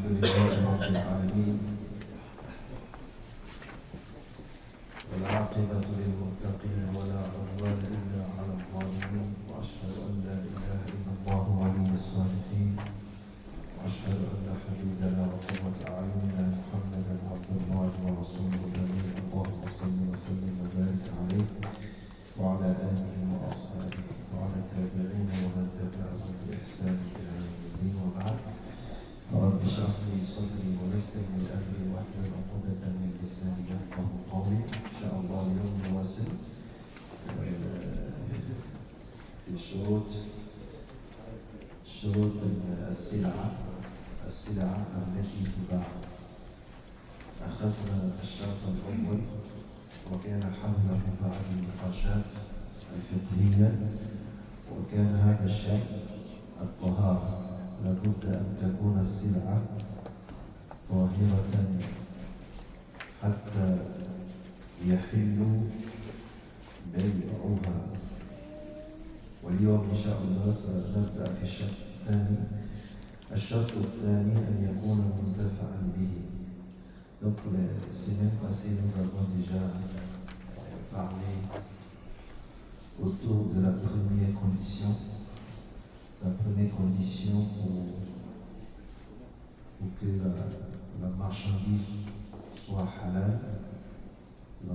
لله رب العالمين والعاقبة للمتقين ولا عدوان إلا على الظالمين وأشهد أن لا إله إلا الله ولي الصالحين وأشهد أن حبيبنا وقرة أعيننا محمدا عبد الله ورسوله الأمين اللهم صل وسلم وبارك عليه وعلى آله وأصحابه وعلى التابعين ومن تبعهم بإحسان إلى يوم الدين وبعد رب اشرح لي صدري ويسر لي أمري واحلل عقدة من لساني يفقهوا قولي إن شاء الله اليوم نواصل في شروط السلعة التي تباع. أخذنا الشرط الأول وكان حوله بعض النقاشات الفقهية، وكان هذا الشرط الطهارة، لابد أن تكون السلعة طاهرة حتى يحل بيعها. واليوم إن شاء الله سنبدأ في الشرط الثاني. الشرط الثاني أن يكون منتفعا به. Donc les semaines passées, nous avons déjà parlé autour de la première condition. La première condition pour que la marchandise soit halal, la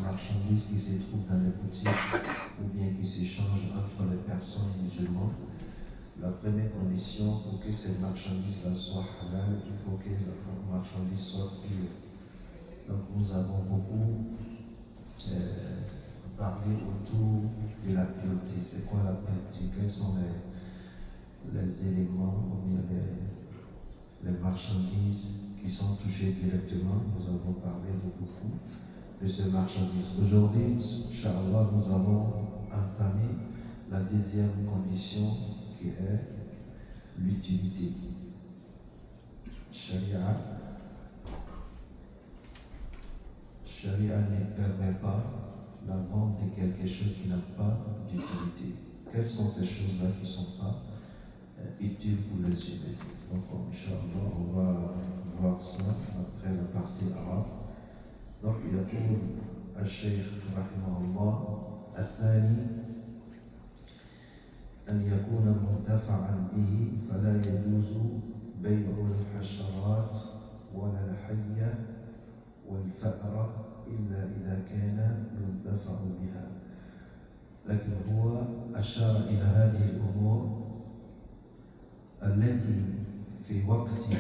marchandise qui se trouve dans les boutiques ou bien qui s'échange entre les personnes musulmanes. La première condition pour que cette marchandise-là soit halal, il faut que la marchandise soit pure. Donc nous avons beaucoup parlé autour de la pureté. C'est quoi la pureté? Quels sont les éléments ou bien les marchandises qui sont touchées directement? Nous avons parlé beaucoup de ces marchandises. Aujourd'hui, Inch'Allah, nous avons entamé la deuxième condition qui est l'utilité. Sharia ne permet pas la vente de quelque chose qui n'a pas d'utilité. Quelles sont ces choses-là qui ne sont pas utiles pour les humains? Donc, Inch'Allah, on va voir ça après la partie arabe. Donc, يقول الشيخ رحمه الله الثاني أن يكون منتفعا به فلا يجوز بيع الحشرات ولا الحية والفأر إلا إذا كان ينتفع بها. لكن هو أشار إلى هذه الأمور التي في وقته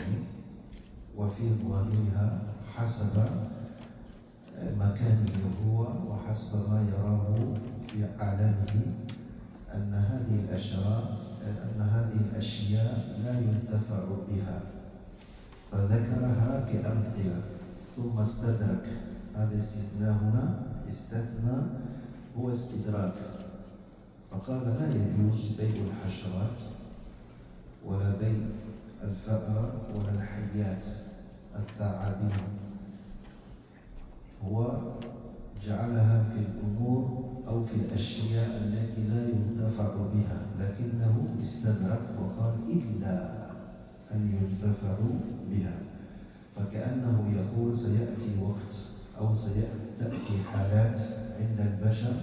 وفي ظاهرها حسب مكانه هو وحسب ما يراه في عالمه أن هذه الأشياء لا ينتفع بها، فذكرها كأمثلة ثم استدرك. هذا استثناء هنا، استثناء هو استدراك، فقال لا يجوز بيع الحشرات ولا بيع الفأر ولا الحيات الثعابين. هو جعلها في الأمور أو في الأشياء التي لا ينتفع بها، لكنه استدرك وقال إلا أن ينتفعوا بها. فكأنه يقول سيأتي وقت أو سيأتي حالات عند البشر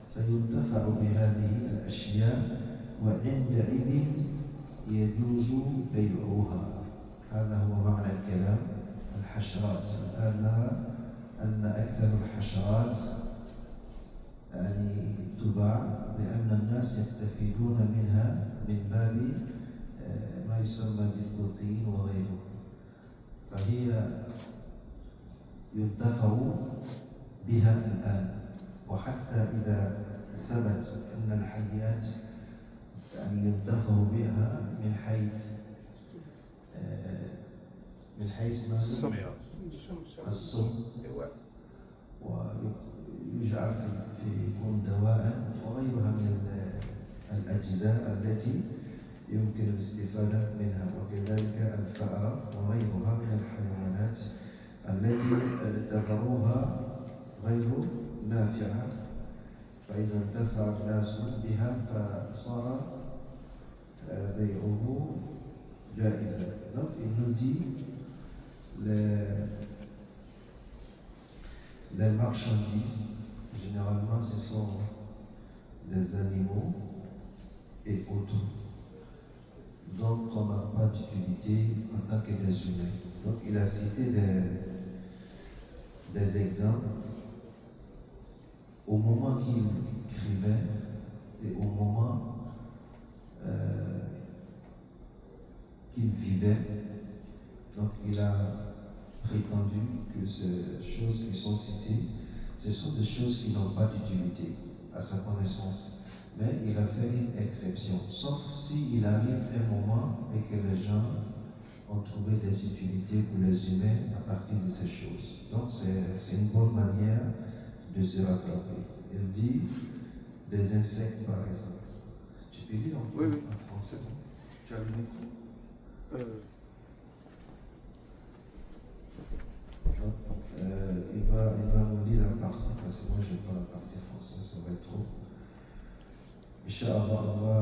سينتفع بهذه الأشياء وعندئذ يجوز بيعها. هذا هو معنى الكلام. الحشرات الآن نرى أن أكثر الحشرات تباع لأن الناس يستفيدون منها من باب ما يسمى بالبروتين وغيره، فهي ينتفع بها الآن. وحتى إذا ثبت أن الحيات ينتفع بها من حيث السم، ويجعل يكون دواء وغيرها من الأجزاء التي يمكن الاستفادة منها، وكذلك الفأر وغيرها من الحيوانات التي اعتبروها غير نافعة، فإذا انتفع الناس بها فصار بيعه جائزا. donc il nous dit les marchandises, généralement ce sont les animaux et autres. Donc on n'a pas d'utilité en tant que des humains. Donc il a cité des exemples au moment qu'il écrivait et au moment qu'il vivait. Donc il a prétendu que ces choses qui sont citées, ce sont des choses qui n'ont pas d'utilité à sa connaissance. Mais il a fait une exception, sauf s'il arrive un moment et que les gens ont trouvé des utilités pour les humains à partir de ces choses. Donc c'est une bonne manière de se rattraper. Il dit des insectes par exemple. Tu peux lire en français? Tu as le micro? Il va nous lire la partie parce que moi je n'ai pas la partie française, ça va être trop. Inch'Allah, on va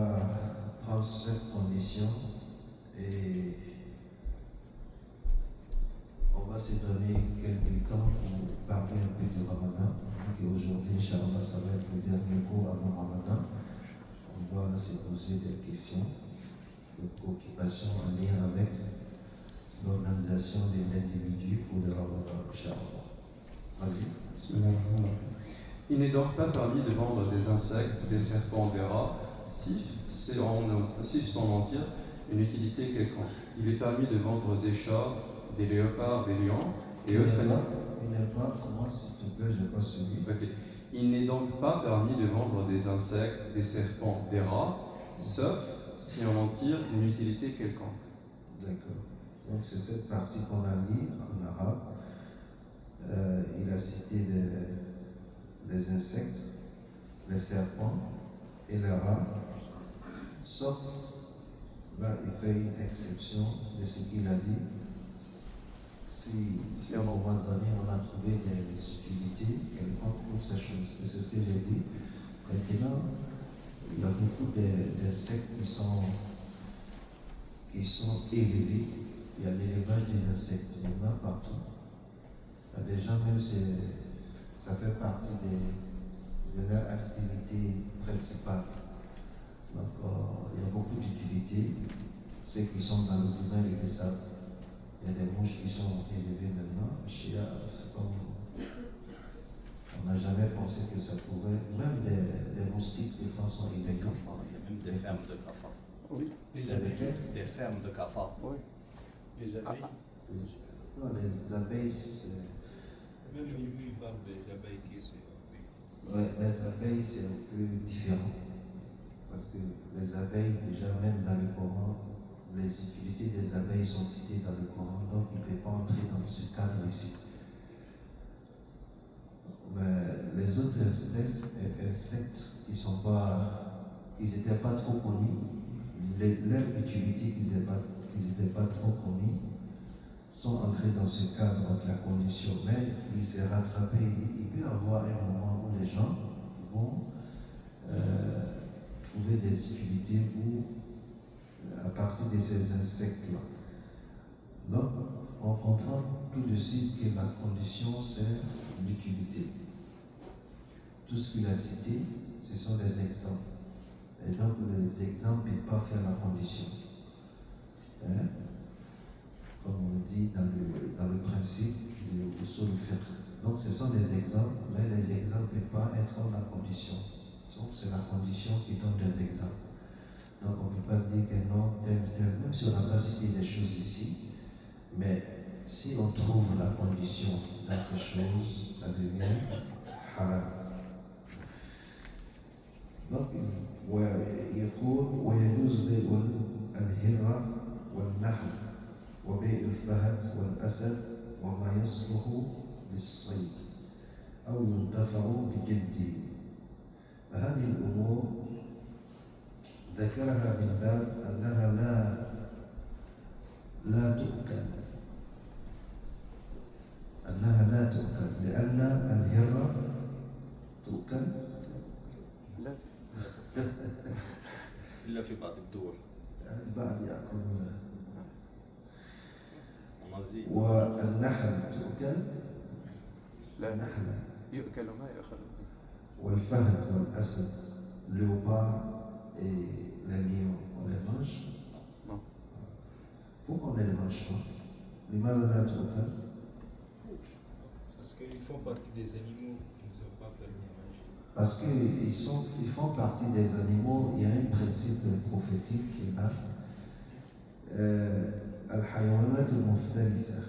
prendre cette condition et on va se donner quelques temps pour parler un peu du Ramadan. Et aujourd'hui, Inch'Allah, ça va être le dernier cours avant Ramadan. On va se poser des questions, des préoccupations en lien avec l'organisation de l'individu pour le Ramadan, Inch'Allah. Vas-y. Il n'est donc pas permis de vendre des insectes, des serpents, des rats, si sont en tir une utilité quelconque. Il est permis de vendre des chats, des léopards, des lions et autres animaux. Il n'est pas, comment s'il te plaît, je n'ai pas suivi. Okay. Il n'est donc pas permis de vendre des insectes, des serpents, des rats, sauf si on en tire une utilité quelconque. D'accord. Donc c'est cette partie qu'on a lue en arabe. Il a cité les insectes, les serpents et les rats, sauf là il fait une exception de ce qu'il a dit. Si à un moment donné on a trouvé des utilités quelconques pour ces choses, et c'est ce que j'ai dit. Maintenant, il y a beaucoup d'insectes qui sont élevés. Il y a l'élevage des insectes, il y en a partout. Il y a des gens, même ça fait partie de leur activité principale. Donc il y a beaucoup d'utilités. Ceux qui sont dans le tunnel, ils le savent. Il y a des mouches qui sont élevées maintenant. C'est comme. On n'a jamais pensé que ça pouvait. Même les moustiques, des fois, sont élevés. Il y a même des fermes de cafards. Oui, les abeilles. Des fermes de cafards. Oui. Les abeilles. Non, les abeilles, c'est. Même lui, il parle des abeilles qui sont. Ouais, les abeilles, c'est un peu différent. Parce que les abeilles, déjà, même dans le Coran, les utilités des abeilles sont citées dans le Coran, donc il ne peut pas entrer dans ce cadre ici. Mais les autres espèces, insectes, qui n'étaient pas trop connus, leur utilité qui n'étaient pas trop connus, sont entrés dans ce cadre de la condition. Mais il s'est rattrapé, il peut y avoir un moment où les gens vont trouver des utilités à partir de ces insectes-là. Donc, on comprend tout de suite que la condition, c'est l'utilité. Tout ce qu'il a cité, ce sont des exemples. Et donc, les exemples ne peuvent pas faire la condition. Hein? Comme on dit dans le principe du usul fiqh. Donc, ce sont des exemples, mais les exemples ne peuvent pas être la condition. Donc, c'est la condition qui donne des exemples. Donc, on ne peut pas dire que non, tel, même si on n'a pas cité des choses ici, mais si on trouve la condition dans ces choses, ça devient haram. Donc, يقول ويجوز بيع الهرة والنحل وبيع الفهد والأسد وما يصلح للصيد أو ينتفع بجلده. فهذه الأمور ذكرها من باب أنها لا تؤكل، لأن الهرة تؤكل لا إلا في بعض الدول. البعض يأكلون. chimpanzés. والنحل تؤكل لا نحلة يؤكل ما يؤخذ. والفهد والأسد léopard et les lions on les mange Non. pourquoi on ne les mange pas لماذا لا تؤكل Parce qu'ils font partie des animaux qui ne sont pas permis à manger. parce qu'ils font partie des animaux. Il y a un principe prophétique qui est là الحيوانات المفترسة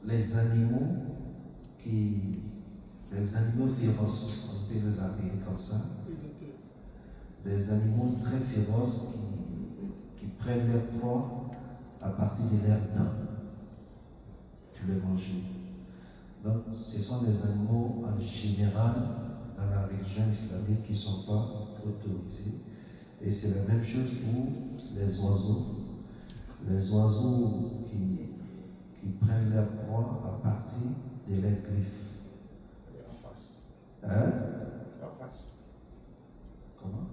les animaux féroces, on peut les appeler comme ça, des animaux très féroces qui prennent leur proie à partir de leurs dents. Tu les manges. Donc, ce sont des animaux en général dans la religion islamique qui ne sont pas autorisés. Et c'est la même chose pour les oiseaux. Les oiseaux qui prennent leur proie à partir de leurs griffes. Rapace. Hein? Rapace. Comment?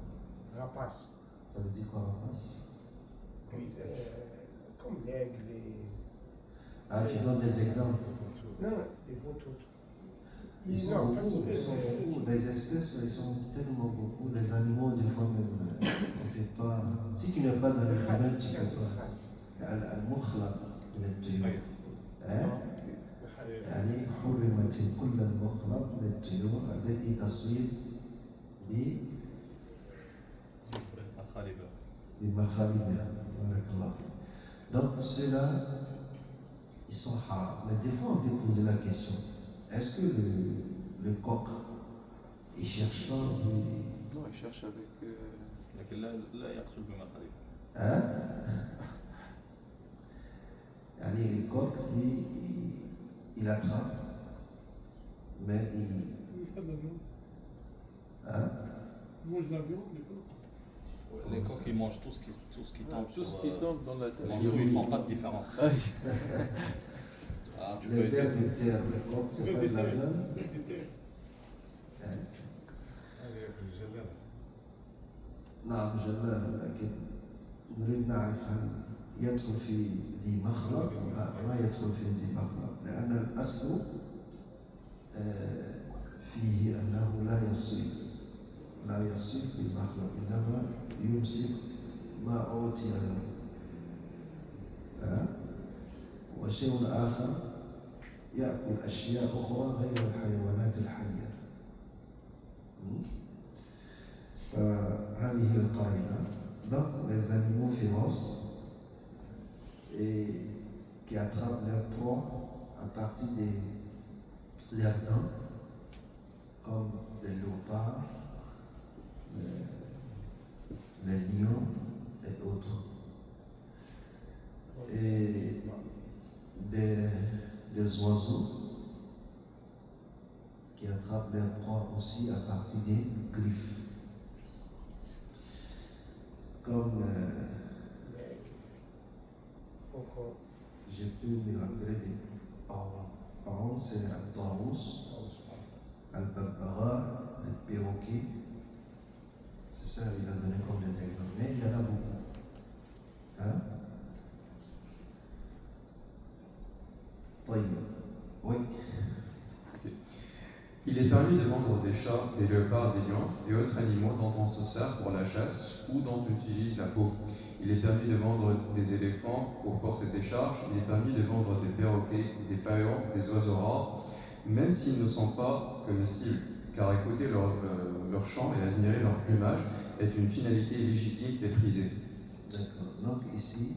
Rapace. Ça veut dire quoi, rapace? Comme l'aigle et... Ah, tu donnes des exemples. Non, les vautours. Ils sont Non, beaucoup, ils sont beaucoup. Les espèces, ils sont tellement beaucoup. Les animaux, des fois même, on ne peut pas. Si tu n'es pas dans les femelles, tu ne peux pas. المخلق من الطيور. يعني حرمت كل المخلق من الطيور التي تصيد بمخالبها. بارك الله فيك. Donc ceux-là, ils sont haram. Mais des fois, on peut poser la question. Est-ce que le coq, il ne cherche pas Non, il cherche avec. لكن لا يقتل بمخالب. Hein? Allez, les coqs, lui, il attrape, mais il. Ils mangent pas de la viande. Hein? Ils mangent de la viande, les coqs. Les coqs, ils mangent tout ce qui tombe. Tout ce qui tombe dans la Ils terre. mangent tout, ils ne font pas de différence. Ah, tu peux Les vers être... de terre, le coq, c'est pas de la viande. Hein? نعم جمال لكن نريد نعرف هل يدخل في ذي مخلب لا ما يدخل في ذي مخلب لأن الأصل فيه أنه لا يصيب بالمخلب إنما يمسك ما أوتي له وشيء آخر يأكل أشياء أخرى غير الحيوانات الحية. هذه القاعدة. Donc les animaux féroces et qui attrapent leur proie à partir de leurs dents, comme les léopards, les lions et autres. Et des oiseaux qui attrapent leur proie aussi à partir des griffes. Comme je peux me rappeler des parents. Parents, c'est Al-Taous, Al-Babbara, le perroquet. C'est ça, il a donné comme des exemples. Mais il y en a beaucoup. Hein? Oui. Il est permis de vendre des chats, des léopards, des lions et autres animaux dont on se sert pour la chasse ou dont on utilise la peau. Il est permis de vendre des éléphants pour porter des charges. Il est permis de vendre des perroquets, des paillons, des oiseaux rares, même s'ils ne sont pas comestibles, car écouter leur chant et admirer leur plumage est une finalité légitime et prisée. D'accord. Donc ici,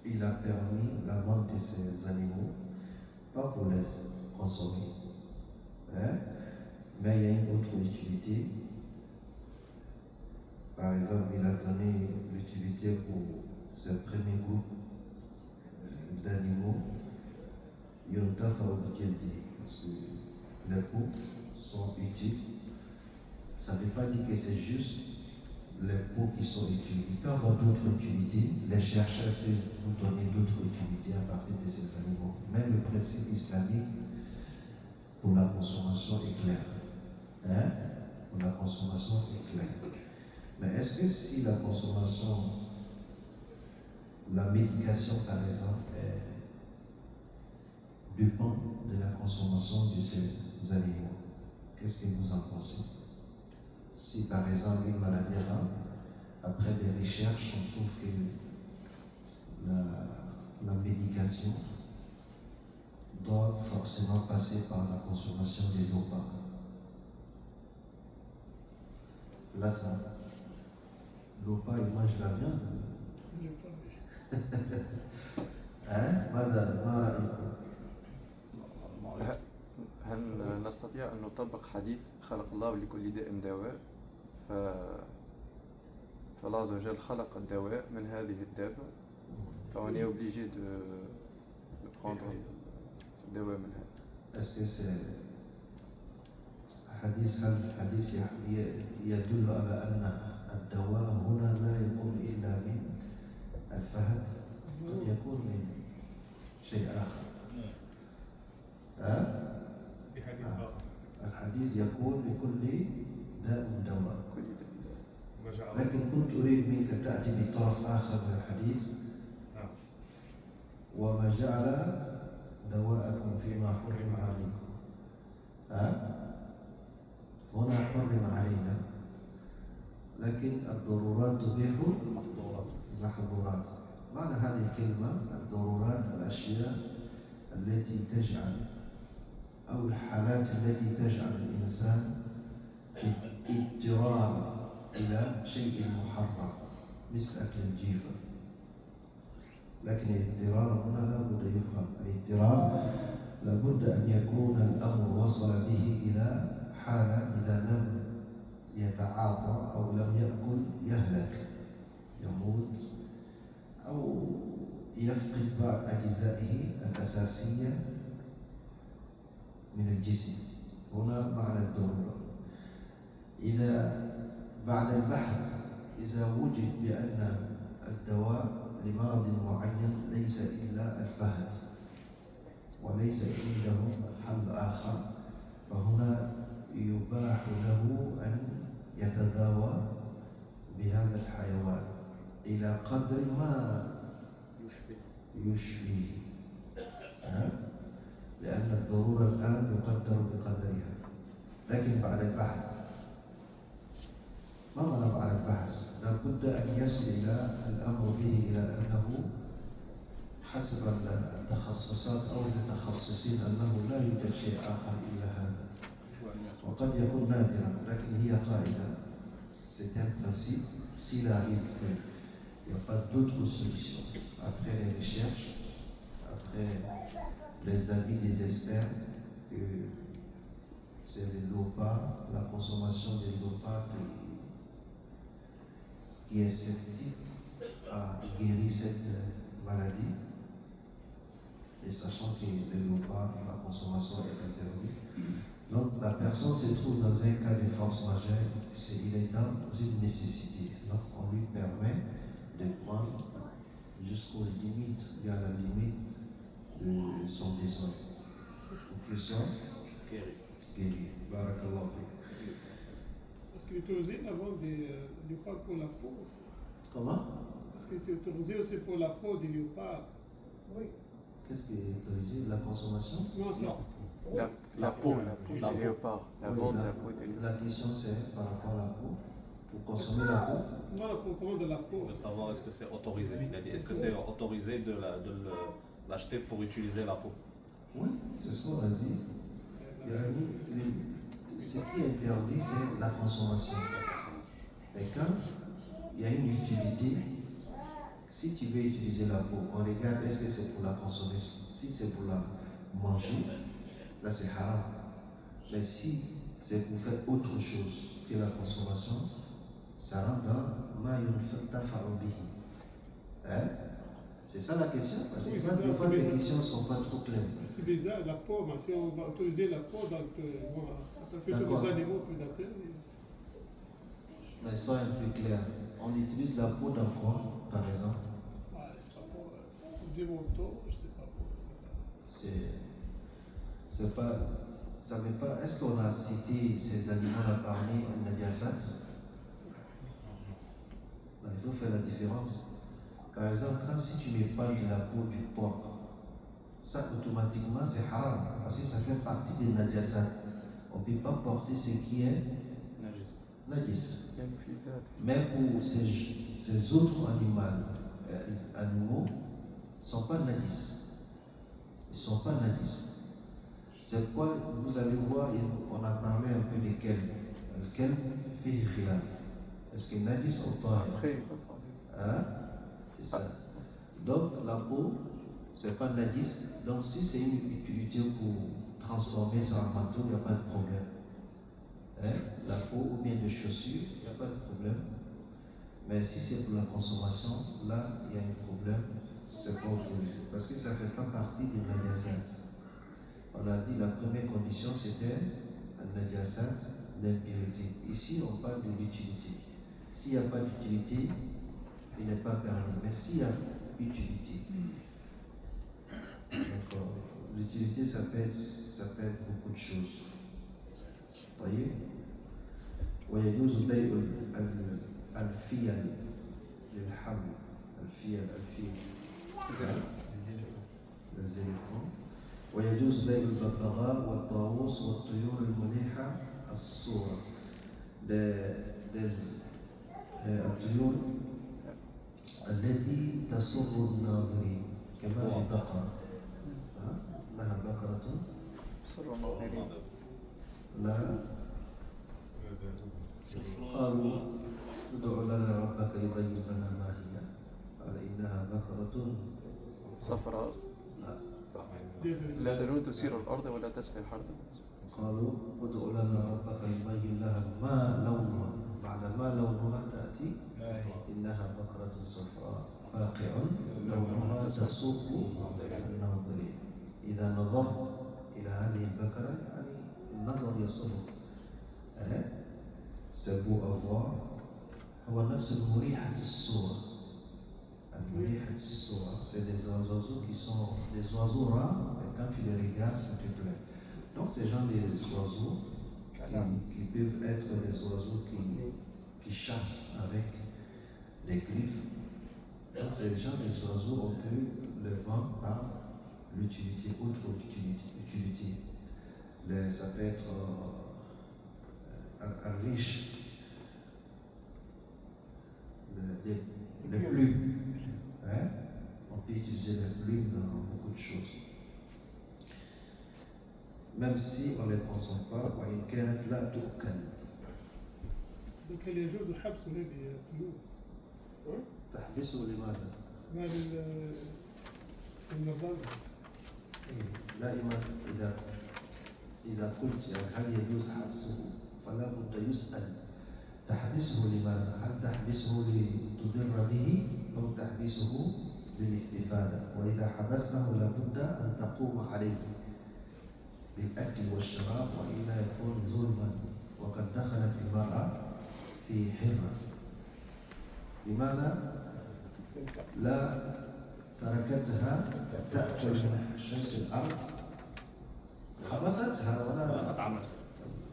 il a permis la vente de ces animaux, pas pour les consommer. Hein? Mais il y a une autre utilité. Par exemple, il a donné l'utilité pour ce premier groupe d'animaux. Parce que les peaux sont utiles. Ça ne veut pas dire que c'est juste les peaux qui sont utiles. Il peut y avoir d'autres utilités. Les chercheurs peuvent nous donner d'autres utilités à partir de ces animaux. Mais le principe islamique pour la consommation est clair. Hein? Pour la consommation est clair. Mais est-ce que si la consommation, la médication par exemple, dépend de la consommation de ces aliments, qu'est-ce que vous en pensez? Si par exemple une maladie est là, après des recherches, on trouve que la médication doit forcément passer par la consommation des dopants. Là, ça, l'OPA, il mange la viande. Il est pas bien. Hein? ما هل نستطيع أن نطبق حديث خلق الله لكل داء دواء؟ فالله عز وجل خلق الدواء من هذه الدابة فon est obligé de prendre الدواء من هذا. Est-ce que c'est حديث يدل على أن الدواء هنا لا يكون إلا من الفهد، قد يكون من شيء آخر. في حديث آخر الحديث يقول لكل داء دواء. كل داء. ما جعل لكن كنت أريد منك تأتي بطرف آخر من الحديث. نعم. وما جعل دواءكم فيما حرم عليكم. هنا حرم علينا، لكن الضرورات تبيح المحظورات. معنى هذه الكلمة الضرورات الأشياء التي تجعل أو الحالات التي تجعل الإنسان في اضطرار إلى شيء محرم مثل أكل الجيفة. لكن الاضطرار هنا لا بد يفهم. الاضطرار لابد أن يكون الأمر وصل به إلى حالة إذا لم يتعاطى أو لم يأكل يهلك، يموت أو يفقد بعض أجزائه الأساسية من الجسم. هنا معنى الضرورة. إذا بعد البحث إذا وجد بأن الدواء لمرض معين ليس إلا الفهد وليس عندهم حل آخر، فهنا يباح له أن يتداوى بهذا الحيوان إلى قدر ما يشفيه. لأن الضرورة الآن يقدر بقدرها. لكن بعد البحث، ما معنى بعد البحث؟ لابد أن يصل إلى الأمر به إلى أنه حسب التخصصات أو المتخصصين أنه لا يوجد شيء آخر إلا هذا، وقد يكون نادرا، لكن هي قاعدة. C'est un principe. S'il arrive qu'il n'y a pas d'autre solution, après les recherches, après les avis des experts, que c'est le LOPA, la consommation de LOPA qui est sceptique à guérir cette maladie, et sachant que le LOPA, la consommation est interdite. Donc la personne se trouve dans un cas de force majeure, il est dans une nécessité. Donc on lui permet de prendre jusqu'aux limites, il y a la limite de son besoin. Pour que soit guéri. Barakallahu fik. Est-ce qu'il est autorisé d'avoir des léopards pour la peau aussi? Comment? Est-ce que c'est autorisé aussi pour la peau des léopards? Oui. Qu'est-ce qui est autorisé? La consommation? Non, ça. Non. La peau du léopard, la Oui, vente de la peau du léopard. la question c'est par rapport à la peau. Pour consommer la peau? Non, la peau, comment de la peau? On veut savoir est-ce que c'est autorisé. Il a dit, est-ce que c'est autorisé de l'acheter pour utiliser la peau? Oui, c'est ce qu'on a dit. Il y a ce qui est interdit, c'est la consommation. Et quand il y a une utilité, si tu veux utiliser la peau, on regarde est-ce que c'est pour la consommer. Si c'est pour la manger, là c'est haram. Mais si c'est pour faire autre chose que la consommation, ça rentre dans ma yunfa'u bihi. C'est ça la question, parce que Oui, des fois c'est les bizarre. questions ne sont pas trop claires. C'est bizarre, la peau, mais si on va autoriser la peau, donc on va attaquer tous D'accord. les animaux prédateurs. Mais soyons plus clairs. On utilise la peau dans quoi, par exemple? C'est pas pour des motos, je sais pas pour. C'est pas. Ça veut pas. Est-ce qu'on a cité ces animaux-là parmi Nadiasat? faut faire la différence. Par exemple, quand si tu m'épargnes de la peau du porc, ça automatiquement c'est haram, parce que ça fait partie des najasat. On ne peut pas porter ce qui est najis. يعني في ذات Même pour ces autres animaux ne sont pas najis. Ils ne sont pas najis. C'est pourquoi vous allez voir, on a parlé un peu desquels. Lequel fihi khilaf. Est-ce que najis ou tahir? après il faut parler. Hein? C'est ça. Donc la peau, c'est pas najis. Donc si c'est une utilité pour transformer ça en manteau, il n'y a pas de problème. Hein? La peau ou bien de chaussures, il n'y a pas de problème. Mais si c'est pour la consommation, là, il y a un problème. C'est pas autorisé. Parce que ça ne fait pas partie des najasat. On a dit la première condition c'était un najasat, l'impureté. Ici, on parle de l'utilité. S'il n'y a pas d'utilité, il n'est pas permis. Mais s'il y a utilité, donc, l'utilité, ça peut être beaucoup de choses. Vous voyez? ويجوز بيع الفيل للحمل. الفيل les éléphants. ويجوز بيع الببغاء والطاووس والطيور المليحة الصورة. الطيور التي تسر الناظرين كما في بقرة. لها بقرة سر الناظرين لها قالوا ادع لنا ربك يبين لنا ما هي قال إنها بقرة صفراء لا لا ذلول تسير الأرض ولا تسقي الحرث. قالوا ادع لنا ربك يبين لها ما لونها بعد ما لونها تأتي إنها بقرة صفراء فاقع لونها تسر الناظرين. إذا نظرت إلى هذه البقرة يعني النظر يسر. C'est beau à voir. هو نفس المريحة الصورة. المريحة الصورة, c'est des oiseaux qui sont des oiseaux rares, et quand tu les regardes, ça te plaît. Donc ces gens des oiseaux qui peuvent être des oiseaux qui chassent avec les griffes. Donc ces gens des oiseaux, on peut les vendre par l'utilité, autre utilité. Ça peut être un riche, les plumes. Hein? On peut utiliser les plumes dans beaucoup de choses. Même si on ne les consomme pas, وإن كانت لا تؤكل. Donc هل يجوز حبس هذه الطيور؟ تحبسه لماذا؟ ما للنظام. دائما إذا قلت هل يجوز حبسه فلا بد يسأل تحبسه لماذا؟ هل تحبسه لتضر به أو تحبسه للاستفادة؟ وإذا حبسته لابد أن تقوم عليه بالأكل والشراب وإلا يكون ظلما. وقد دخلت المرأة في حرة. لماذا لا تركتها تأكل من شمس الأرض؟ حبستها ولا أطعمتها.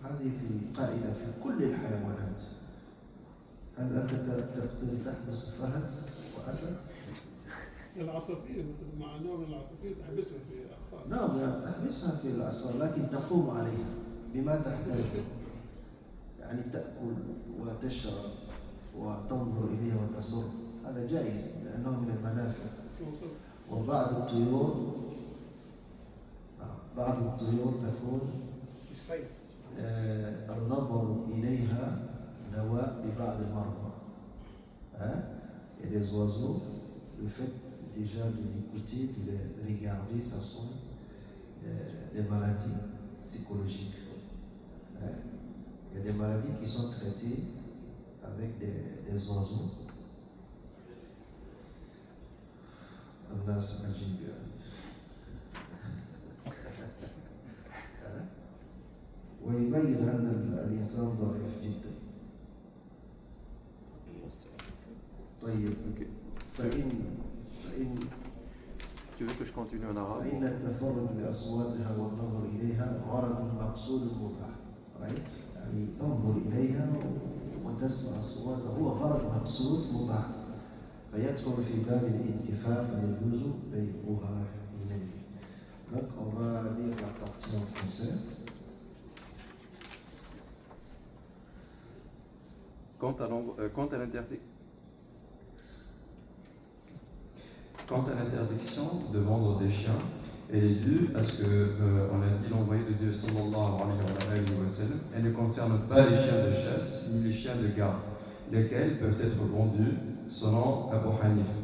هذه في قاعدة في كل الحيوانات. هل أنت تقدر تحبس فهد وأسد؟ العصافير مثل مع نوع من العصافير تحبسها في أقفاص. نعم تحبسها في الأسفار لكن تقوم عليها. بما تحتاج؟ يعني تأكل وتشرب وتنظر إليها وتسر. هذا جائز لأنه من المنافع. وبعض الطيور تكون النظر إليها دواء لبعض المرضى. Et les oiseaux, le fait déjà de l'écouter, de les regarder, ça sont des maladies psychologiques. Il y a des maladies qui sont traitées avec des oiseaux. الناس عجيب يعني. ويبين أن الإنسان ضعيف جدا. طيب فإن Tu veux que je continue en arabe? فإن التفرج بأصواتها والنظر إليها غرض مقصود مباح. right? يعني انظر إليها وتسمع الصوت هو غرض مقصود مباح فيدخل في باب الانتفاع فيجوز بيعها إليه. Donc on va lire la partie en français. Quant à l'interdiction de vendre des chiens, elle est due à ce que, on a dit, l'envoyé de Dieu sallallahu alayhi wa sallam, elle ne concerne pas les chiens de chasse ni les chiens de garde, lesquels peuvent être vendus selon Abu Hanifa.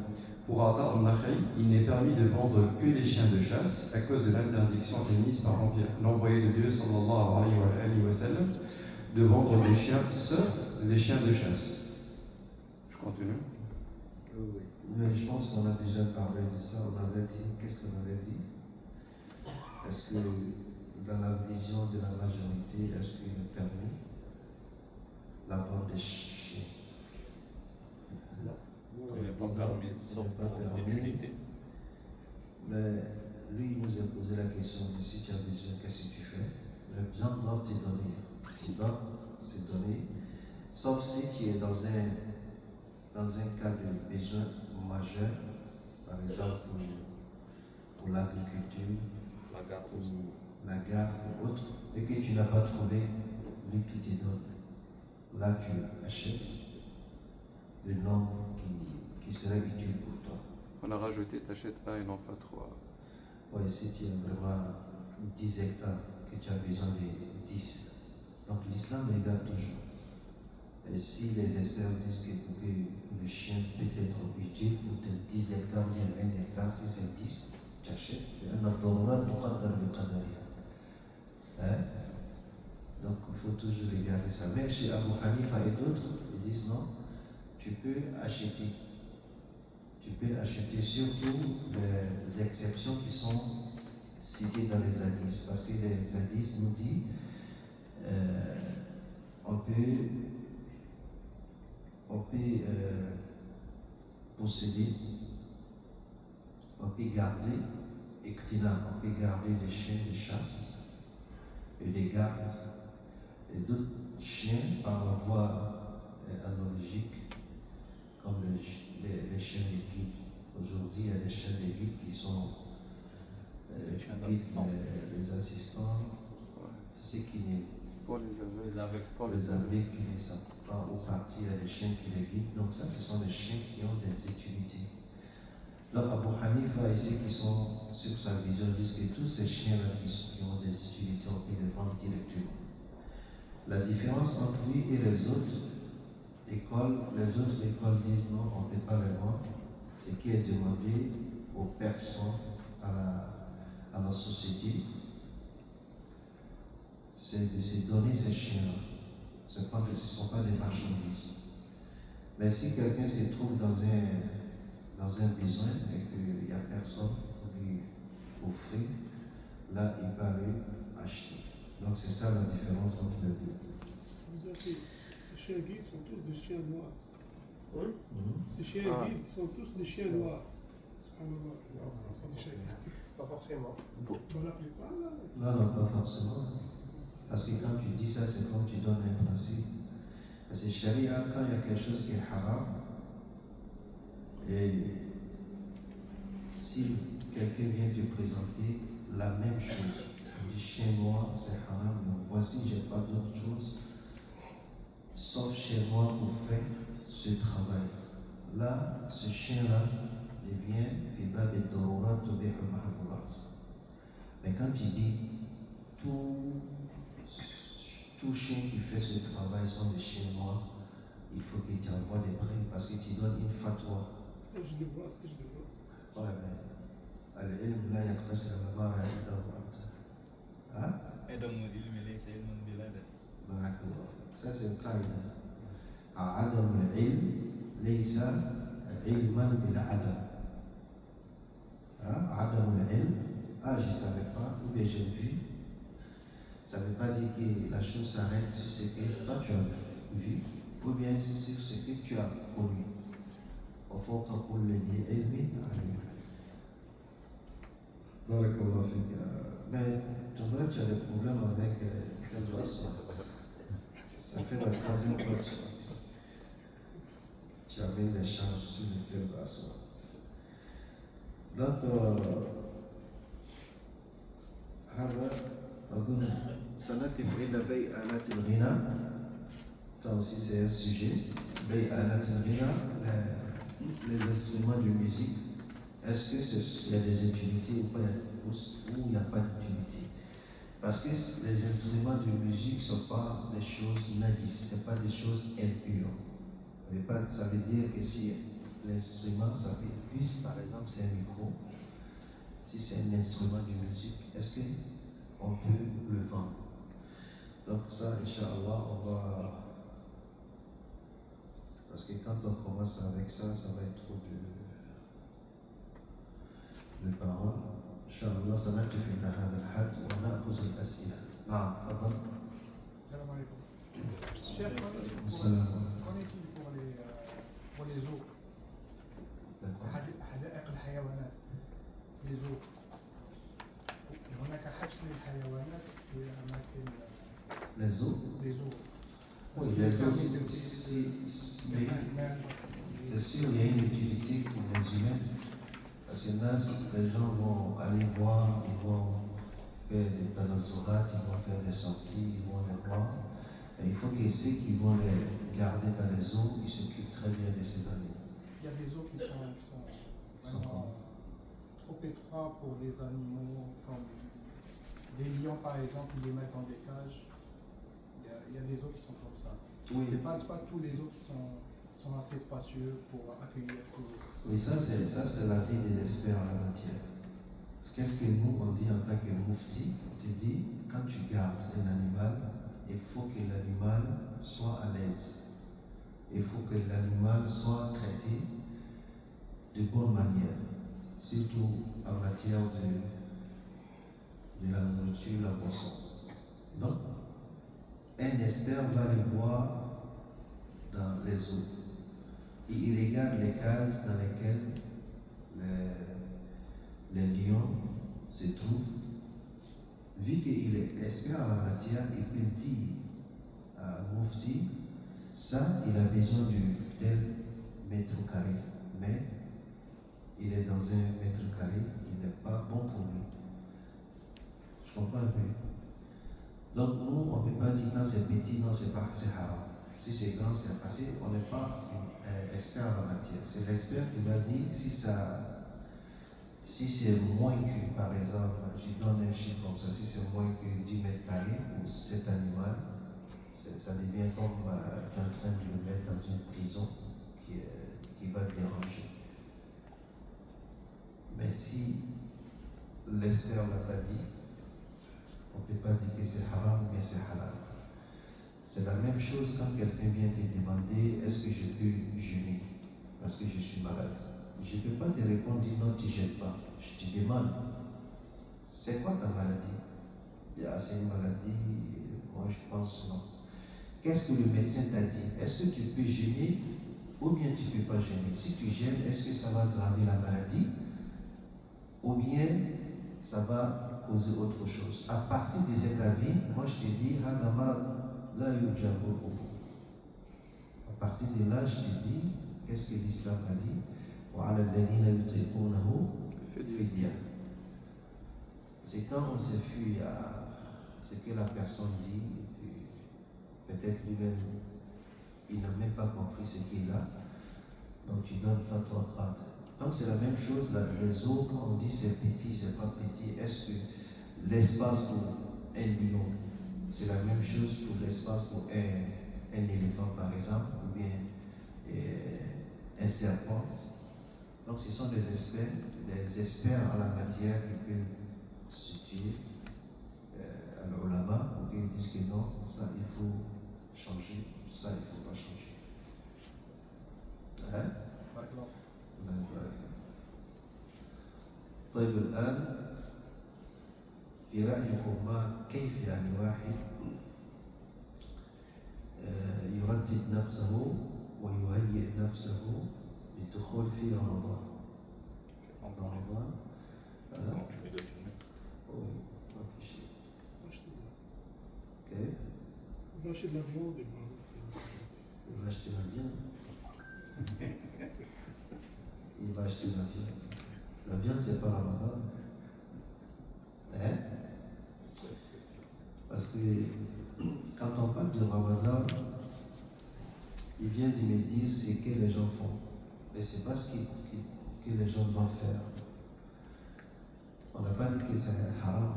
Pour Ata al-Nakha'i, il n'est permis de vendre que les chiens de chasse à cause de l'interdiction émise par l'envoyé de Dieu sallallahu alayhi wa sallam de vendre des chiens sauf les chiens de chasse. Je continue. Oui. Mais je pense qu'on a déjà parlé de ça. On avait dit, qu'est-ce qu'on avait dit? Est-ce que dans la vision de la majorité, est-ce qu'il est permis la vente des chiens? Il n'est pas permis, sauf pour l'utilité. Mais lui, il nous a posé la question de si tu as besoin, qu'est-ce que tu fais? Les gens doivent te donner. S'ils doivent se donner, sauf si tu es dans un cas de besoin majeur, par exemple pour l'agriculture, ou la gare ou autre, et que tu n'as pas trouvé lui qui te donne. Là, tu achètes le nombre qui serait utile pour toi. On a rajouté, tu achètes 1 et non pas 3. Oui, si tu as vraiment 10 hectares, que tu as besoin de 10. Donc l'islam regarde toujours. Et si les experts disent que le chien peut être utile pour tes 10 hectares ou 20 hectares, si c'est 10, tu achètes. Donc il faut toujours regarder ça. Mais chez Abu Hanifa et d'autres, ils disent non, tu peux acheter. Tu peux acheter surtout les exceptions qui sont citées dans les hadiths. Parce que les hadiths nous disent on peut posséder, on peut garder, on peut garder les chiens de chasse et les gardes et d'autres chiens par la voie analogique comme les chiens de guide. Aujourd'hui, il y a des chiens de guide qui sont les chiens d'assistance. Les assistants, ceux qui ne Pour les aveugles. pour les aveugles qui ne savent pas où partir, il y a des chiens qui les guident. Donc ça, ce sont des chiens qui ont des utilités. Donc Abu Hanifa et ceux qui sont sur sa vision disent que tous ces chiens-là qui ont des utilités, on peut les vendre directement. La différence entre lui et les autres écoles disent non, on ne peut pas les vendre. Ce qui est demandé aux personnes, à la société, c'est de se donner ces chiens-là. Ce ne sont pas des marchandises. Mais si quelqu'un se trouve dans un besoin et qu'il n'y a personne pour lui offrir, là, il va lui acheter. Donc c'est ça la différence entre les deux. Vous avez, ces chiens guides sont tous des chiens noirs. Oui. Ces chiens guides sont tous des chiens noirs. Subhanallah. C'est des chiens guides. Pas forcément. Pour la plupart, là. Non, pas forcément. Parce que quand tu dis ça, c'est comme tu donnes un principe. Parce que Sharia, quand il y a quelque chose qui est haram, et si quelqu'un vient te présenter la même chose, du chien noir, c'est haram, donc voici, j'ai pas d'autre chose, sauf chez moi pour faire ce travail. Là, ce chien-là devient fibab et dororat tobeh al-mahadurat. Mais quand tu dis tout chien qui fait ce travail sont des chiens noirs, il faut que tu envoies des prix parce que tu donnes une fatwa. Je le vois, ce que je le vois. Ouais, mais العلم لا يقتصر على ما عنده أنت. ها؟ علم العلم ليس علما بلا دليل. بارك الله فيك. Ça c'est une قاعدة. عدم العلم ليس علما بالعدم. عدم العلم, je ne savais pas, ou bien j'ai vu. Ça ne veut pas dire que la chose s'arrête sur ce que toi tu as vu, ou bien sur ce que tu as connu. Au fond, quand on le dit, barakallah fik. Mais tu as des problèmes avec quel race? Ça fait la troisième fois. tu amènes les charges sur lesquelles on va s'asseoir. Donc, هذا أظن سنقف إلى بيع آلات الغنى. Ça aussi c'est un sujet. بيع آلات الغنى, les instruments de musique. Est-ce qu'il y a des utilités ou il n'y a pas d'utilité? Parce que les instruments de musique ne sont pas des choses najis, ce ne sont pas des choses impures. Ça veut dire que si l'instrument, ça peut plus, par exemple, c'est un micro. Si c'est un instrument de musique, est-ce qu'on peut le vendre? Donc ça, Inch'Allah, on va... Parce que quand on commence avec ça, ça va être trop de paroles. Inch'Allah, سنقف عند هذا الحد ونأخذ الأسئلة. نعم، تفضل. Salam alaikum. Cheikh, Salam. qu'en est-il pour les zoos? حدائق الحيوانات. Les zoos. هناك حبس للحيوانات في أماكن. Les eaux? Les zoos. Oui, les eaux, c'est sûr, il y a une utilité pour les humains. Parce que là, les gens vont aller voir, ils vont faire des tanazourat, ils vont faire des sorties, ils vont les voir. Et il faut que ceux qui vont les garder dans les eaux, ils s'occupent très bien de ces animaux. Il y a des eaux qui sont vraiment trop étroits pour des animaux, comme des lions par exemple, ils les mettent dans des cages. Il y a des eaux qui sont comme ça. Oui. C'est pas tous les eaux qui sont assez spacieux pour accueillir tout. Oui, ça c'est l'avis des experts en la matière. Qu'est-ce que nous on dit en tant que moufti? On te dit, quand tu gardes un animal, il faut que l'animal soit à l'aise. Il faut que l'animal soit traité de bonne manière, surtout en matière de la nourriture, la boisson. Donc, un expert va les voir dans les eaux. Et il regarde les cases dans lesquelles les lions se trouvent. Vu qu'il est expert en la matière, il peut dire à Moufti, ça, il a besoin du tel mètre carré. Mais il est dans un mètre carré qui n'est pas bon pour lui. Je comprends un peu. Donc nous, on ne peut pas dire quand c'est petit, non, c'est haram. Si c'est grand, c'est passé. On n'est pas expert en la matière. C'est l'expert qui va dire si c'est moins que, par exemple, je donne un chiffre comme ça, si c'est moins que 10 mètres carrés pour cet animal, ça devient comme tu es en train de le mettre dans une prison qui va déranger. Mais si l'expert ne l'a pas dit, on ne peut pas dire que c'est haram ou bien c'est halal. C'est la même chose quand quelqu'un vient te demander est-ce que je peux jeûner parce que je suis malade. Je ne peux pas te répondre non, tu ne jeûnes pas. Je te demande c'est quoi ta maladie? C'est une maladie, moi je pense non. Qu'est-ce que le médecin t'a dit? Est-ce que tu peux jeûner ou bien tu ne peux pas jeûner? Si tu jeûnes, est-ce que ça va aggraver la maladie ou bien ça va causer autre chose? À partir de cet avis, moi je te dis, à partir de là, je te dis, qu'est-ce que l'islam a dit? C'est quand on se fuit à ce que la personne dit, peut-être lui-même, il n'a même pas compris ce qu'il a, donc tu donnes fatwa khad. Donc c'est la même chose, là, les eaux, quand on dit c'est petit, c'est pas petit, est-ce que l'espace pour un lion, c'est la même chose pour l'espace pour un éléphant par exemple, ou bien un serpent? Donc ce sont des experts en la matière qui peuvent situer à l'ulama pour qu'ils disent que non, ça il faut changer, ça il ne faut pas changer. Hein? طيب الآن في رأيكم كيف يعني واحد يرتب نفسه ويهيئ نفسه للدخول في رمضان؟ رمضان oui, ما في شيء. كيف؟ On va acheter de la viande et On va acheter la viande. Il va acheter la viande. La viande, c'est pas Ramadan. Hein? Parce que quand on parle de Ramadan, il vient de me dire ce que les gens font. Et c'est pas ce que les gens doivent faire. On n'a pas dit que c'est haram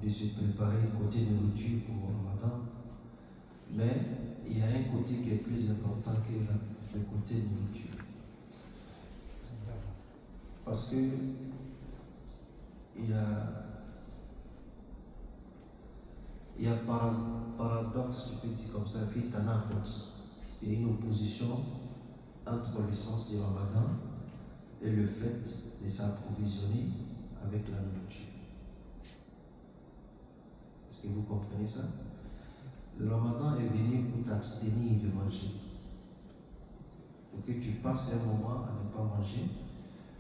de se préparer côté nourriture pour Ramadan. Mais il y a un côté qui est plus important que le côté nourriture. Parce que il y a paradoxe, je peux dire comme ça, puis paradoxe. Il y a une opposition entre le sens du Ramadan et le fait de s'approvisionner avec la nourriture. Est-ce que vous comprenez ça? Le Ramadan est venu pour t'abstenir de manger. Pour que tu passes un moment à ne pas manger,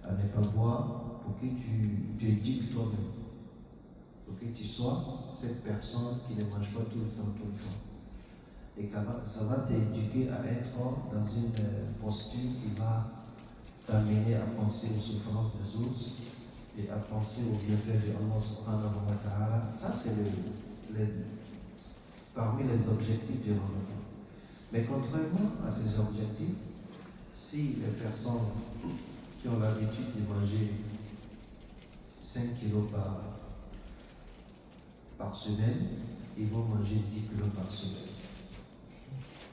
à ne pas boire, pour que tu t'éduques toi-même. Pour que tu sois cette personne qui ne mange pas tout le temps. Et que ça va t'éduquer à être dans une posture qui va t'amener à penser aux souffrances des autres et à penser aux bienfaits de Allah subhanahu wa ta'ala. Ça, c'est parmi les objectifs du Ramadan. Mais contrairement à ces objectifs, si les personnes qui ont l'habitude de manger 5 kilos par semaine, ils vont manger 10 kilos par semaine.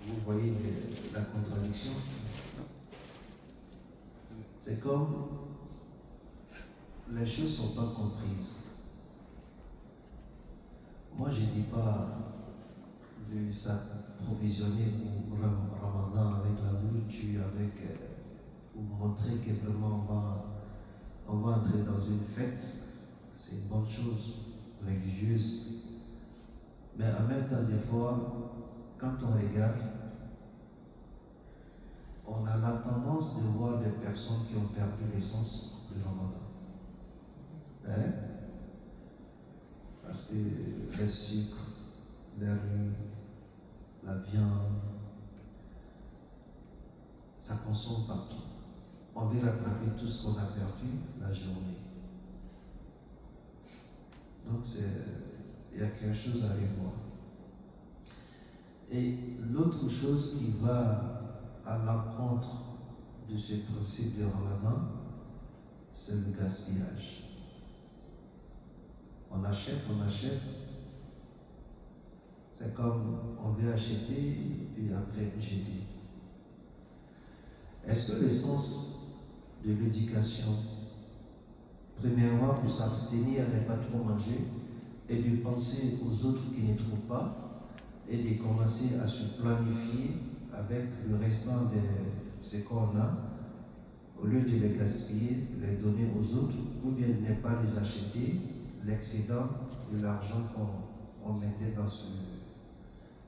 Vous voyez la contradiction? C'est comme les choses ne sont pas comprises. Moi, je ne dis pas de s'approvisionner pour Ramadan avec la nourriture, pour montrer que vraiment on va entrer dans une fête. C'est une bonne chose religieuse. Mais en même temps, des fois, quand on regarde, on a la tendance de voir des personnes qui ont perdu l'essence du Ramadan. Hein? Parce que les sucres, les riz, la viande, ça consomme partout. On veut rattraper tout ce qu'on a perdu la journée. Donc il y a quelque chose à revoir. Et l'autre chose qui va à l'encontre de ce principe de Ramadan, c'est le gaspillage. On achète, c'est comme on veut acheter puis après jeter. Est-ce que l'essence de l'éducation, premièrement pour s'abstenir à ne pas trop manger et de penser aux autres qui ne trouvent pas et de commencer à se planifier avec le restant de ce qu'on a, au lieu de les gaspiller, les donner aux autres, ou bien ne pas les acheter, l'excédent de l'argent qu'on mettait dans ce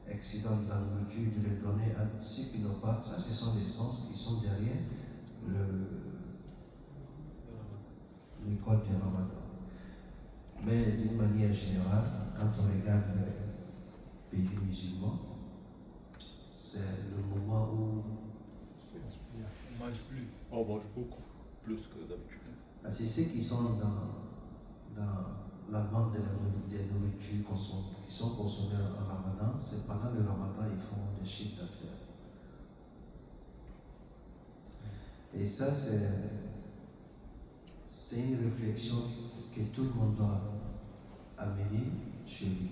excédent de la nourriture, de les donner à ceux qui n'ont pas. Ça, ce sont les sens qui sont derrière le code du Ramadan. Mais d'une manière générale, quand on regarde les pays musulmans, c'est le moment où On mange plus. On mange beaucoup plus que d'habitude. c'est ceux qui sont dans la vente des nourritures qui sont consommées en Ramadan, c'est pendant le Ramadan ils font des chiffres d'affaires. Et ça, c'est une réflexion que tout le monde doit amener chez lui.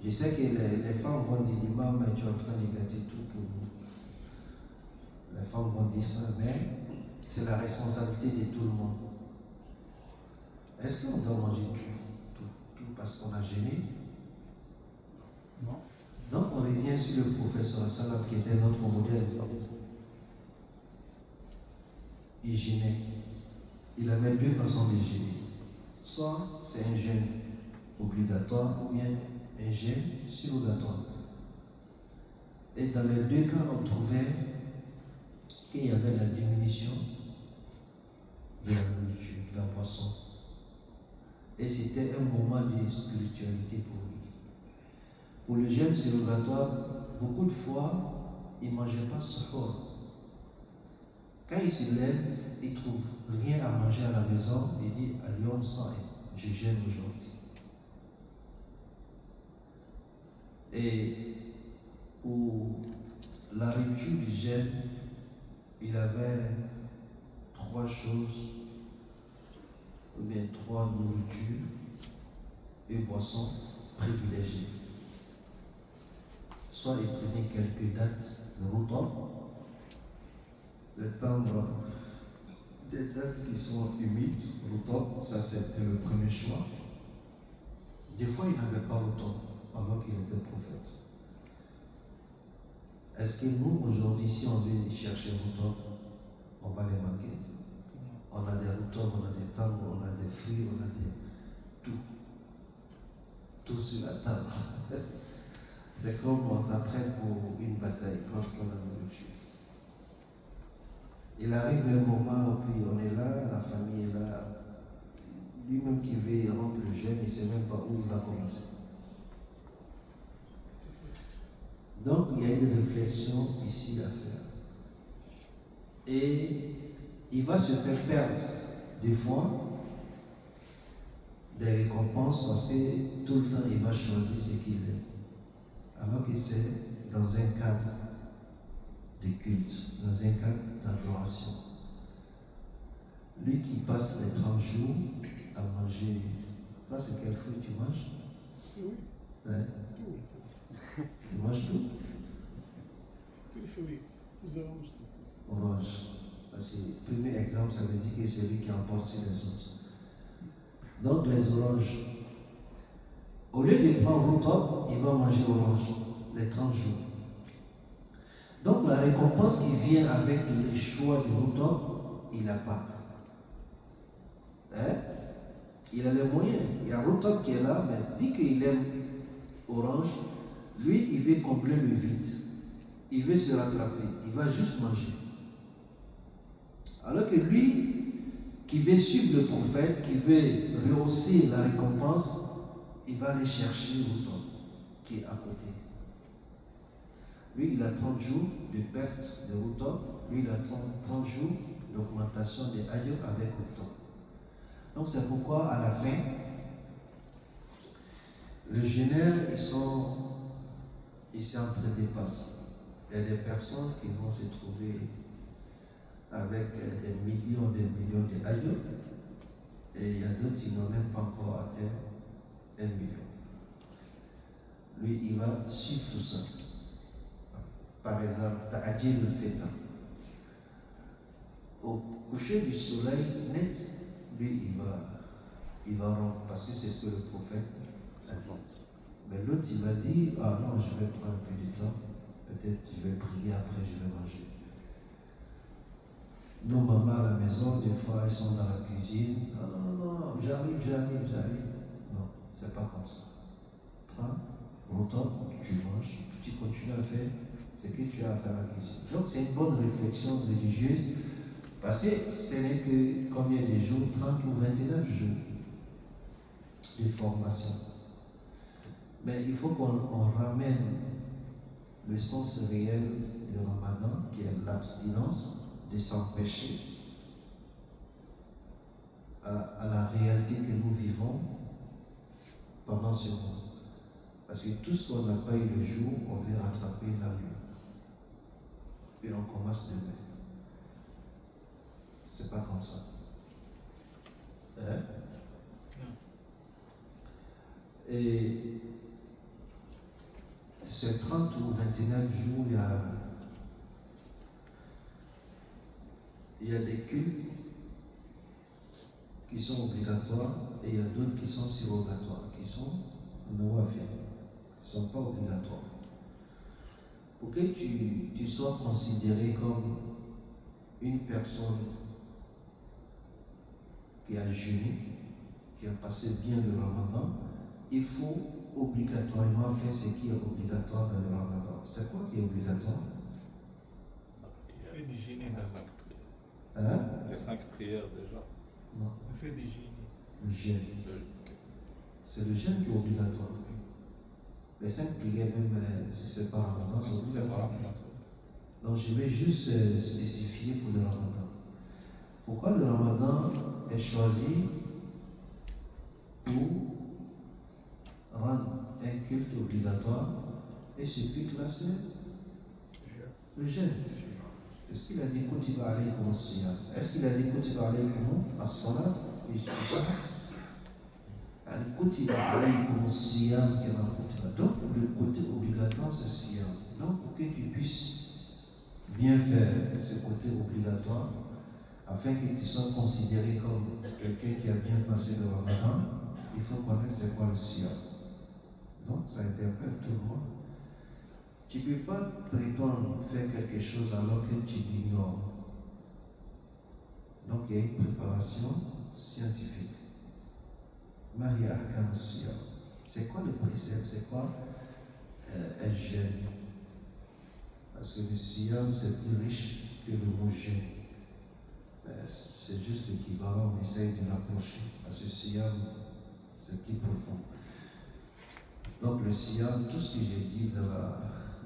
Je sais que les femmes vont dire, l'imam, tu es en train de gâter tout pour nous. Les femmes vont dire ça, mais c'est la responsabilité de tout le monde. Est-ce qu'on doit manger tout parce qu'on a gêné? Non. Donc on revient sur le professeur Salam qui était notre modèle. Il gênait. Il avait deux façons de gêner. Soit c'est un jeûne obligatoire ou bien un jeûne surrogatoire. Et dans les deux cas, on trouvait qu'il y avait la diminution de la nourriture, de la boisson. Et c'était un moment de spiritualité pour lui. Pour le jeûne surrogatoire, beaucoup de fois, il ne mangeait pas suhoor. Quand il se lève, il ne trouve rien à manger à la maison, il dit Al-Yom Sa'im, je jeûne aujourd'hui. Et pour la rupture du jeûne, il avait 3 choses, ou bien 3 nourritures et boissons privilégiées. Soit il prenait quelques dates de rutab, des dates qui sont humides, rutab, ça c'était le premier choix. Des fois il n'avait pas rutab, alors qu'il était prophète. Est-ce que nous, aujourd'hui, si on veut chercher rutab, on va les manquer? On a des rutab, on a des tangos, on a des fruits, on a des... tout sur la table. C'est comme on s'apprête pour une bataille contre la nourriture. Il arrive un moment où puis on est là, la famille est là, lui-même qui veut rompre le jeûne, il ne sait même pas où il va commencer. Donc il y a une réflexion ici à faire. Et il va se faire perdre des fois des récompenses parce que tout le temps il va choisir ce qu'il est. Alors que c'est dans un cadre de culte, dans un cadre d'adoration. Lui qui passe les 30 jours à manger, toi c'est quel fruit tu manges? Oui, Hein? tout. Tu manges tout? Tous les fruits, les oranges, tout. Orange. Parce que le premier exemple, ça veut dire que c'est lui qui emporte sur les autres. Donc les oranges, au lieu de prendre au top, il va manger orange les 30 jours. Donc la récompense qui vient avec le choix du Routop, il n'a pas. Hein? Il a les moyens. Il y a Routop qui est là, mais vu qu'il aime orange, lui, il veut combler le vide. Il veut se rattraper. Il va juste manger. Alors que lui, qui veut suivre le prophète, qui veut rehausser la récompense, il va aller chercher Routop qui est à côté. Lui, il a 30 jours de perte de Routop. Lui, il a 30 jours d'augmentation des aïeux avec Routop. Donc, c'est pourquoi, à la fin, les jeûneurs, ils s'entre-dépassent. Il y a des personnes qui vont se trouver avec des millions d'aïeux, et il y a d'autres qui n'ont même pas encore atteint 1 million. Lui, il va suivre tout ça. Par exemple, Ta'adjil al-Fitr. Au coucher du soleil net, lui, il va rompre, parce que c'est ce que le prophète a dit. Mais l'autre, il va dire, ah non, je vais prendre un peu de temps, peut-être je vais prier, après je vais manger. Nos mamans à la maison, des fois, elles sont dans la cuisine. Ah non, j'arrive. Non, c'est pas comme ça. Prends, retourne, tu manges, tu continues à faire ce que tu as à faire à la cuisine. Donc c'est une bonne réflexion religieuse, parce que ce n'est que combien de jours? 30 ou 29 jours de formation. Mais il faut qu'on ramène le sens réel du Ramadan, qui est l'abstinence, de s'empêcher à la réalité que nous vivons pendant ce mois. Parce que tout ce qu'on n'a pas eu le jour, on veut rattraper la nuit. Et on commence demain. C'est pas comme ça. Hein? Et ces 30 ou 29 jours, il y a des cultes qui sont obligatoires et il y a d'autres qui sont surrogatoires, qui sont nawafil, qui ne sont pas obligatoires. Pour que tu sois considéré comme une personne qui a jeûné, qui a passé bien le Ramadan, il faut obligatoirement faire ce qui est obligatoire dans le Ramadan. C'est quoi qui est obligatoire? Le fait de jeûner d'abord. Hein? Les 5 prières déjà. Non, Le fait de jeûner. le jeûne. C'est le jeûne qui est obligatoire. Les 5 prières, même si ce n'est pas Ramadan, c'est C'est obligatoire. pas la Donc je vais juste spécifier pour le Ramadan. choisi pour rendre un culte obligatoire, et ce culte-là, c'est le jeûne. Est-ce qu'il a dit Kutiba alaykum as-siyam? Est-ce qu'il a dit Kutiba alaykum as-salat? Kutiba alaykum as-siyam kama kutiba. Donc, le côté obligatoire, c'est siyam. Donc, pour que tu puisses bien faire ce côté obligatoire, afin que tu sois considéré comme quelqu'un qui a bien passé le Ramadan, il faut connaître c'est quoi le siyam. Donc, ça interpelle tout le monde. Tu ne peux pas prétendre faire quelque chose alors que tu l'ignores. Donc, il y a une préparation scientifique. Maria Akam Siyam. C'est quoi le précepte? C'est quoi un jeûne? Parce que le Siyam, c'est plus riche que le mot jeûne. C'est juste l'équivalent, on essaye de l'approcher. Parce que Siyam, c'est plus profond. Donc, le Siyam, tout ce que j'ai dit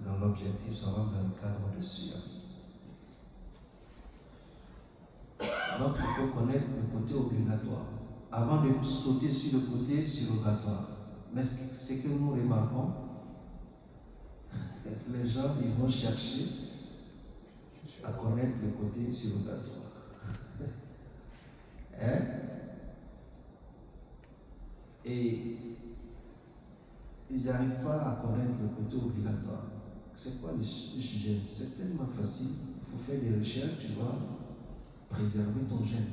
dans l'objectif, ça rentre dans le cadre de Siyam. Donc, il faut connaître le côté obligatoire avant de sauter sur le côté surrogatoire. Mais ce que nous remarquons, les gens ils vont chercher à connaître le côté surrogatoire. Hein? Et ils n'arrivent pas à connaître le côté obligatoire. C'est quoi le jeûne? C'est tellement facile. Il faut faire des recherches, tu vas préserver ton jeûne.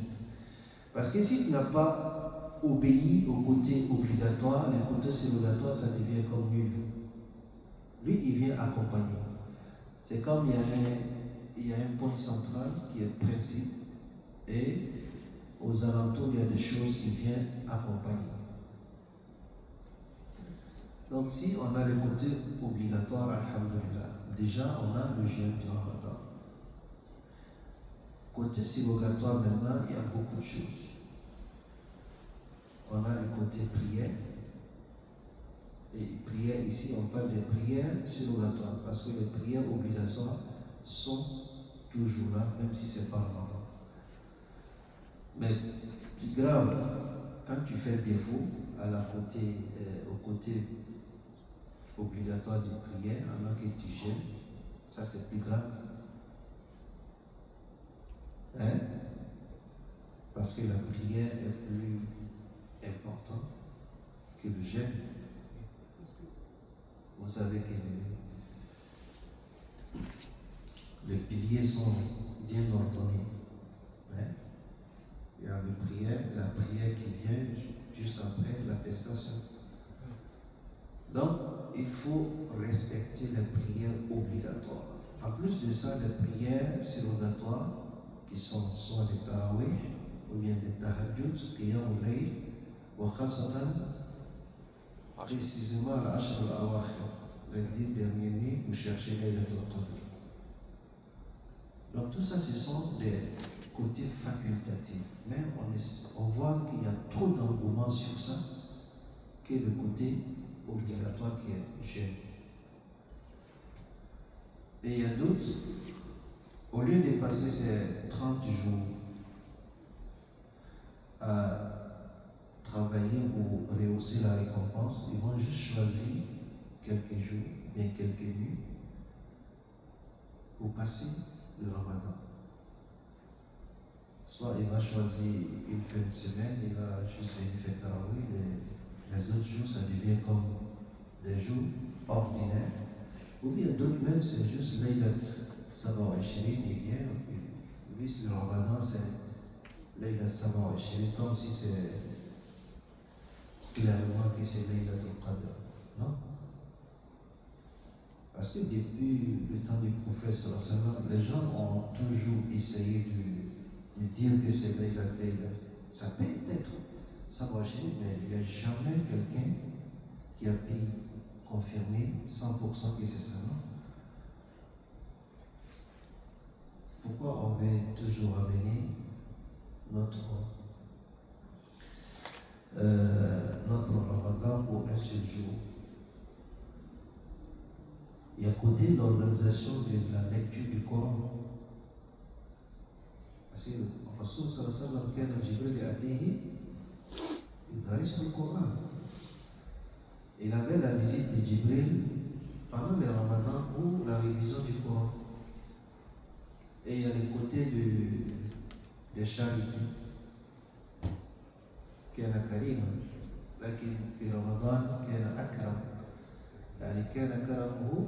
Parce que si tu n'as pas obéi au côté obligatoire, le côté surrogatoire, ça devient comme nul. Lui, il vient accompagner. C'est comme il y a un point central qui est le principe, et aux alentours, il y a des choses qui viennent accompagner. Donc, si on a le côté obligatoire, alhamdulillah, déjà on a le jeûne du Ramadan. Côté surrogatoire, maintenant, il y a beaucoup de choses. On a le côté prière. Et prière, ici, on parle de prières surrogatoires, parce que les prières obligatoires sont toujours là, même si ce n'est pas Ramadan. Mais plus grave, quand tu fais défaut au côté obligatoire de prière, alors que tu gênes, ça c'est plus grave. Hein? Parce que la prière est plus importante que le jeûne. Vous savez que les piliers sont bien ordonnés. Hein? Il y a la prière qui vient juste après l'attestation. Donc, il faut respecter les prières obligatoires. En plus de ça, les prières surrogatoires, qui sont soit des tarawih, ou bien des tahajjud, qiyam al-layl, wa khasatan, précisément à l'Ashr al-Awakhir, les 10 dernières nuits, vous cherchez Laylatul Qadr. Donc tout ça, ce sont des côtés facultatifs. Mais on voit qu'il y a trop d'engouement sur ça que le côté obligatoire qui est jeune. Et il y a d'autres, au lieu de passer ces 30 jours à travailler pour rehausser la récompense, ils vont juste choisir quelques jours, bien quelques nuits, pour passer le Ramadan. Soit il va choisir une fin de semaine, il va juste venir faire tarawih, les autres jours ça devient comme des jours ordinaires. Ou bien d'autres même c'est juste Laylat Saba wa Ishrin et hier, vu le Ramadan c'est Laylat Saba wa Ishrin, comme si c'est clairement que c'est Laylatul Qadr. Non? Parce que depuis le temps du prophète, les gens ont toujours essayé de dire que c'est Layla. Ça peut être Saba wa Ishrin, mais il n'y a jamais quelqu'un qui a pu confirmer 100% que c'est ça. Non? Pourquoi on veut toujours amener notre Ramadan pour un seul jour? Il y a côté l'organisation de la lecture du Coran. Parce que le Rasoul sallallahu alayhi wa sallam, كان جبريل يأتيه يدرسه القرآن. Il avait la visite de Jibril pendant le Ramadan ou la révision du Coran. Et il y a le côté de charité. كان كريما لكن في رمضان كان أكرم يعني كان كرمه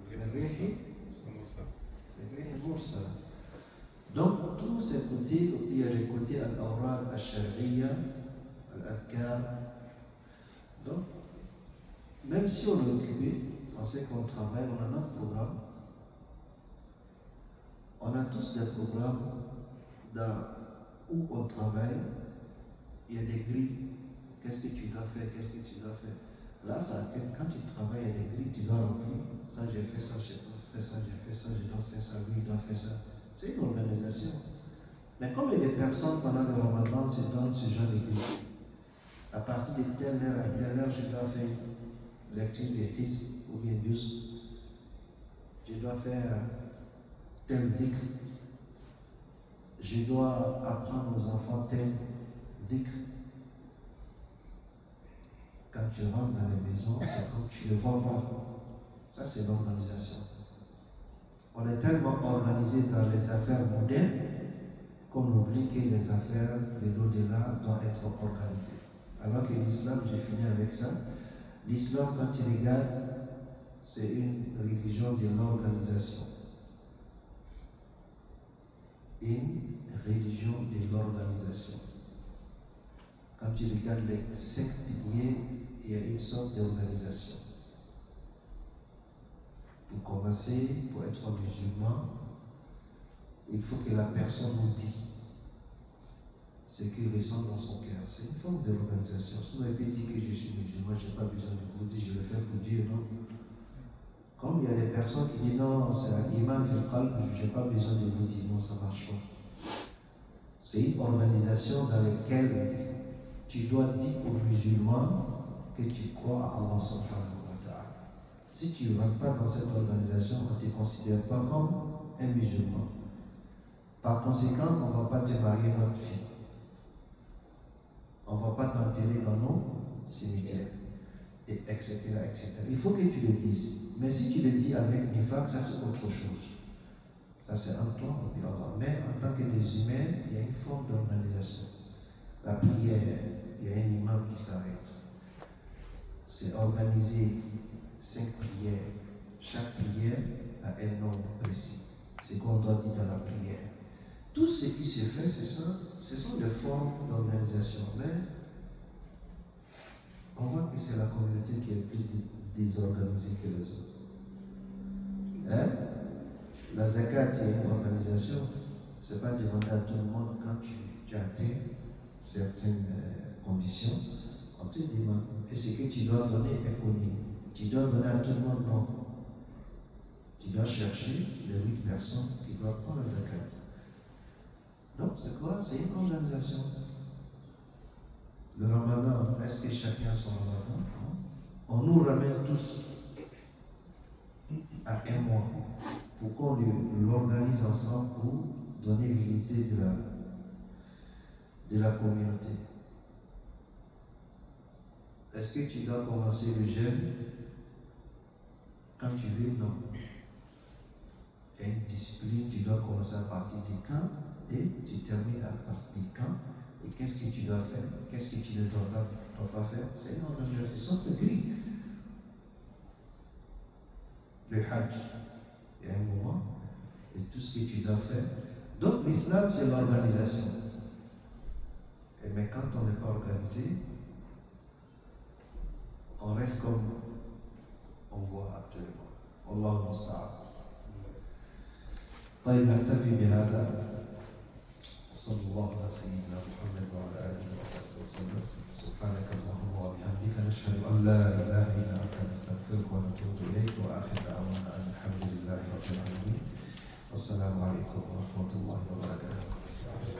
بالريح المرسلة. Donc tous ces côtés, il y a le côté al-awrad al-shar'iyya, al-adhkar. Donc même si on est occupé, on sait qu'on travaille, on a notre programme. On a tous des programmes où on travaille, il y a des grilles. Qu'est-ce que tu dois faire, qu'est-ce que tu dois faire. Là, quand tu travailles, il y a des grilles, tu dois remplir. Ça, j'ai fait ça, j'ai fait ça, j'ai fait ça, je dois faire ça, lui, il doit faire ça. C'est une organisation. Mais comme il y a des personnes pendant le Ramadan se donnent ce genre de grilles, à partir de telle heure à telle heure, je dois faire une lecture de Hizb ou bien Juz. Je dois faire tel dhikr. Je dois apprendre aux enfants tel dhikr. Quand tu rentres dans les maisons, c'est comme tu ne vois pas. Ça, c'est l'organisation. On est tellement organisé dans les affaires modernes qu'on oublie que les affaires de l'au-delà doivent être organisées. Alors que l'islam, j'ai fini avec ça, l'islam, quand tu regardes, c'est une religion de l'organisation. Une religion de l'organisation. Quand tu regardes les 5 piliers, il y a une sorte d'organisation. Pour commencer, pour être musulman, il faut que la personne nous dise ce qu'il ressent dans son cœur. C'est une forme d'organisation. Si vous avez dit que je suis musulman, je n'ai pas besoin de vous dire, je le fais pour Dieu, non? Comme il y a des personnes qui disent non, c'est un iman fil qalb, je n'ai pas besoin de vous dire, non, ça ne marche pas. C'est une organisation dans laquelle tu dois dire aux musulmans que tu crois à Allah subhanahu wa ta'ala. Si tu ne rentres pas dans cette organisation, on ne te considère pas comme un musulman. Par conséquent, on ne va pas te marier notre fille. On ne va pas t'enterrer dans nos cimetières, et etc., etc. Il faut que tu le dises. Mais si tu le dis avec nifaq, ça c'est autre chose. Ça c'est un toi, mais en tant que des humains, il y a une forme d'organisation. La prière, il y a un imam qui s'arrête. C'est organisé 5 prières. Chaque prière a un nombre précis. C'est ce qu'on doit dire dans la prière. Tout ce qui se fait, c'est ça. Ce sont des formes d'organisation. Mais on voit que c'est la communauté qui est plus désorganisée que les autres. Hein? La zakat, c'est une organisation. Ce n'est pas demander à tout le monde quand tu atteins certaines conditions. On te demande. Et ce que tu dois donner est connu. Tu dois donner à tout le monde, non. Tu dois chercher les 8 personnes qui doivent prendre la zakat. Donc, c'est quoi? C'est une organisation. Le Ramadan, est-ce que chacun a son Ramadan? On nous ramène tous à un mois pour qu'on l'organise ensemble pour donner l'unité de la communauté. Est-ce que tu dois commencer le jeûne quand tu veux? Non. Il y a une discipline, tu dois commencer à partir du quand et tu termines à partir du quand. Et qu'est-ce que tu dois faire? Qu'est-ce que tu ne dois pas faire? C'est une organisation de grille. Le Hajj, il y a un moment, et tout ce que tu dois faire. Donc l'islam, c'est l'organisation. Mais quand on n'est pas organisé, on reste comme on voit actuellement. Allahu musta'an. طيب نكتفي بهذا. صلى الله على سيدنا محمد وعلى اله وصحبه وسلم. سبحانك اللهم وبحمدك نشهد ان لا اله الا انت نستغفرك ونتوب اليك واخر دعوانا ان الحمد لله رب العالمين. والسلام عليكم ورحمه الله وبركاته.